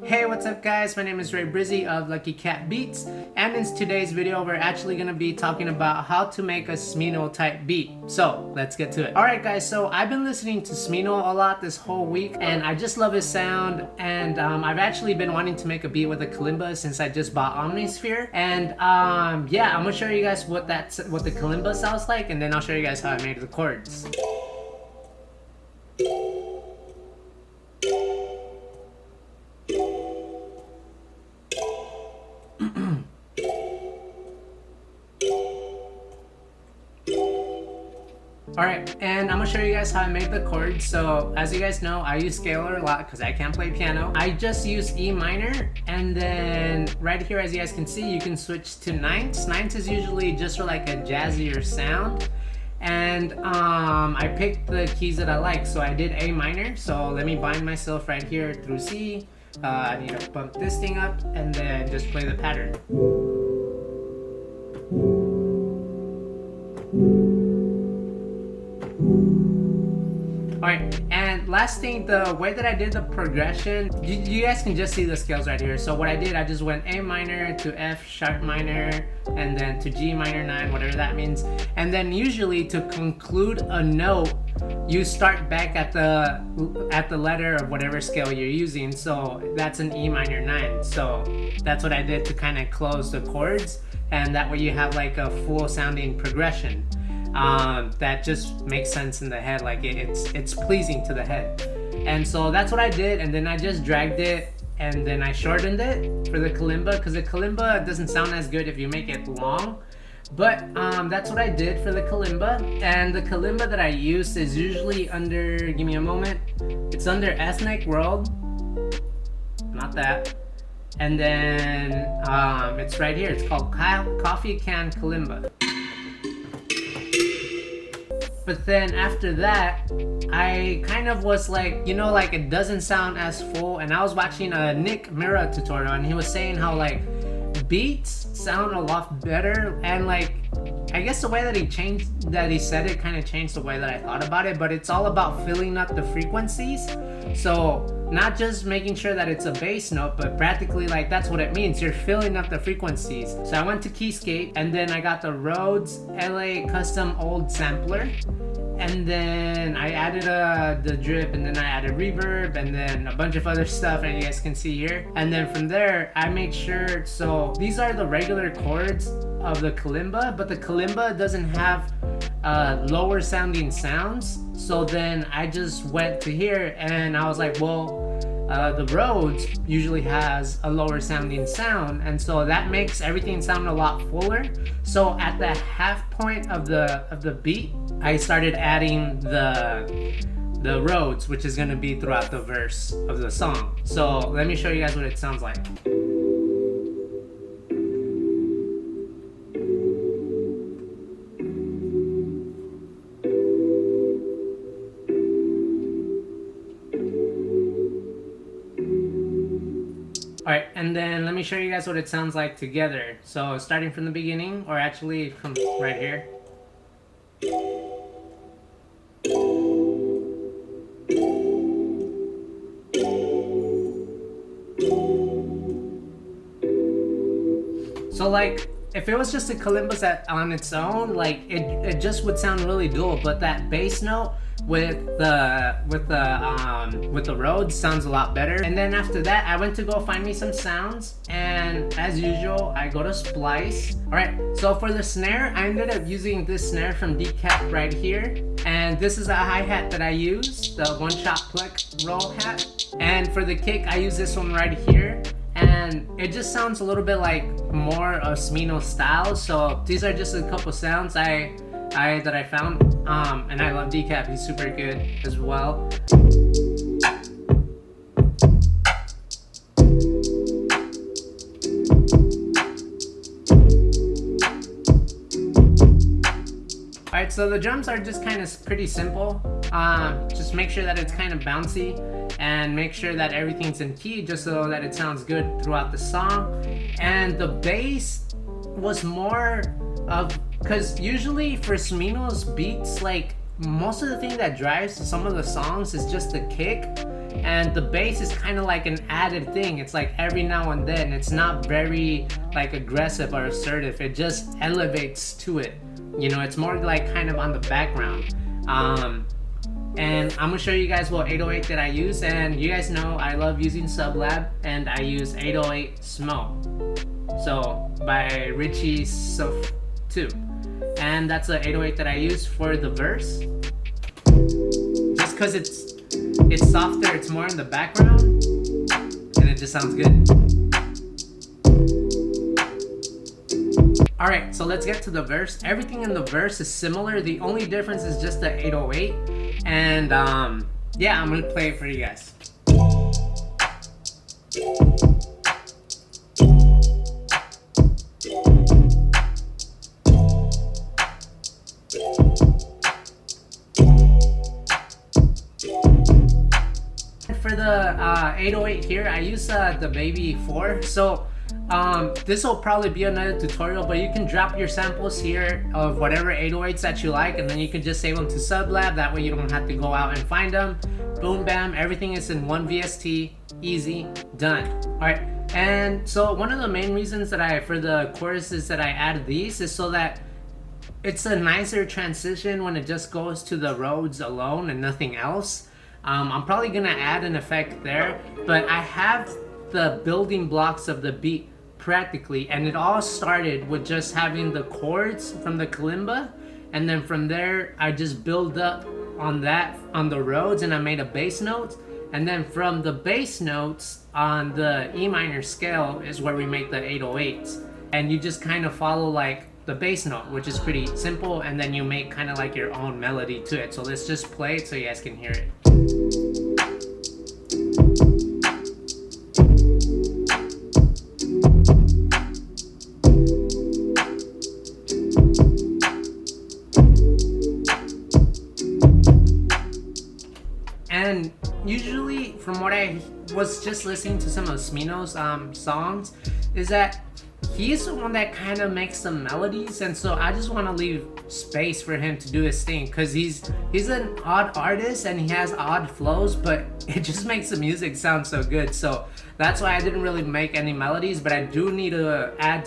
Hey, what's up guys? My name is Ray Brizzy of Lucky Cat Beats, and in today's video we're actually going to be talking about how to make a Smino type beat. So let's get to it. Alright guys, so I've been listening to Smino a lot this whole week and I just love his sound, and I've actually been wanting to make a beat with a Kalimba since I just bought Omnisphere, and yeah, I'm going to show you guys what the Kalimba sounds like, and then I'll show you guys how I made the chords. Alright, and I'm gonna show you guys how I made the chords. So as you guys know, I use scalar a lot because I can't play piano. I just use E minor, and then right here, as you guys can see, you can switch to ninths. Ninths is usually just for like a jazzier sound, and I picked the keys that I like. So I did A minor, so let me bind myself right here through C. I need to bump this thing up and then just play the pattern. Alright, and last thing, the way that I did the progression, you guys can just see the scales right here. So what I did, I just went A minor to F sharp minor, and then to G minor 9, whatever that means. And then usually to conclude a note, you start back at the letter of whatever scale you're using. So that's an E minor 9. So that's what I did to kind of close the chords, and that way you have like a full sounding progression. That just makes sense in the head, like it's pleasing to the head. And so that's what I did, and then I just dragged it and then I shortened it for the Kalimba, because the Kalimba doesn't sound as good if you make it long. But that's what I did for the Kalimba, and the Kalimba that I used is usually under, give me a moment, it's under Ethnic World, not that, and then it's right here, it's called Coffee Can Kalimba. But then after that, I kind of was like, you know, like it doesn't sound as full. And I was watching a Mira tutorial, and he was saying how like beats sound a lot better. And like, I guess the way that he said it kind of changed the way that I thought about it. But it's all about filling up the frequencies. So not just making sure that it's a bass note, but practically like that's what it means. You're filling up the frequencies. So I went to Keyscape, and then I got the Rhodes LA custom old sampler, and then I added the drip, and then I added reverb, and then a bunch of other stuff, and you guys can see here. And then from there I made sure, so these are the regular chords of the Kalimba, but the Kalimba doesn't have lower sounding sounds. So then I just went to here and I was like, well, the Rhodes usually has a lower sounding sound, and so that makes everything sound a lot fuller. So at the half point of the beat, I started adding the Rhodes, which is going to be throughout the verse of the song. So let me show you guys what it sounds like. Alright, and then let me show you guys what it sounds like together. So starting from the beginning, or actually from right here. So like, if it was just a Kalimba set on its own, like it just would sound really dull, but that bass note with the Rhodes sounds a lot better. And then after that, I went to go find me some sounds, and as usual, I go to Splice. Alright, so for the snare, I ended up using this snare from Decap right here, and this is a hi-hat that I use, the one-shot pluck roll hat. And for the kick, I use this one right here, and it just sounds a little bit like more of Smino style. So these are just a couple sounds that I found, and I love Decap, he's super good as well. Alright, so the drums are just kind of pretty simple. Just make sure that it's kind of bouncy, and make sure that everything's in key just so that it sounds good throughout the song. And the bass was more of, because usually for Smino's beats, like most of the thing that drives some of the songs is just the kick, and the bass is kind of like an added thing. It's like every now and then. It's not very like aggressive or assertive. It just elevates to it. You know, it's more like kind of on the background. And I'm gonna show you guys what 808 that I use, and you guys know I love using Sublab, and I use 808 Smino. So by Richie Sof 2, and that's the 808 that I use for the verse. Just cause it's softer, it's more in the background, and it just sounds good. Alright, so let's get to the verse. Everything in the verse is similar. The only difference is just the 808. And yeah, I'm gonna play it for you guys. For the 808 here, I use the Baby 4. So this will probably be another tutorial, but you can drop your samples here of whatever 808s that you like, and then you can just save them to Sublab. That way you don't have to go out and find them. Boom, bam, everything is in one VST. Easy, done. All right, and so one of the main reasons that for the choruses that I added these is so that it's a nicer transition when it just goes to the Rhodes alone and nothing else. I'm probably gonna add an effect there, but I have the building blocks of the beat practically, and it all started with just having the chords from the Kalimba, and then from there I just build up on that on the Rhodes, and I made a bass note, and then from the bass notes on the E minor scale is where we make the 808s, and you just kind of follow like the bass note, which is pretty simple, and then you make kind of like your own melody to it. So let's just play it so you guys can hear it. And usually, from what I was just listening to some of Smino's songs, is that he's the one that kind of makes the melodies, and so I just want to leave space for him to do his thing, because he's an odd artist and he has odd flows, but it just makes the music sound so good. So that's why I didn't really make any melodies, but I do need to add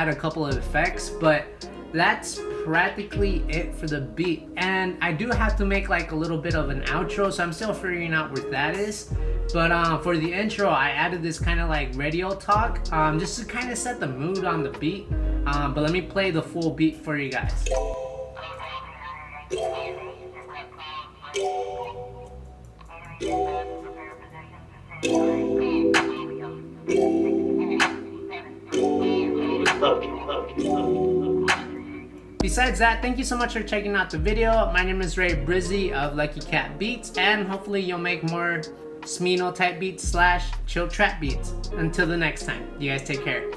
a couple of effects, but that's practically it for the beat. And I do have to make like a little bit of an outro, so I'm still figuring out where that is. But for the intro, I added this kind of like radio talk, just to kind of set the mood on the beat. But let me play the full beat for you guys. Besides that, thank you so much for checking out the video. My name is Ray Brizzy of Lucky Cat Beats, and hopefully you'll make more Smino type beats / chill trap beats. Until the next time, you guys take care.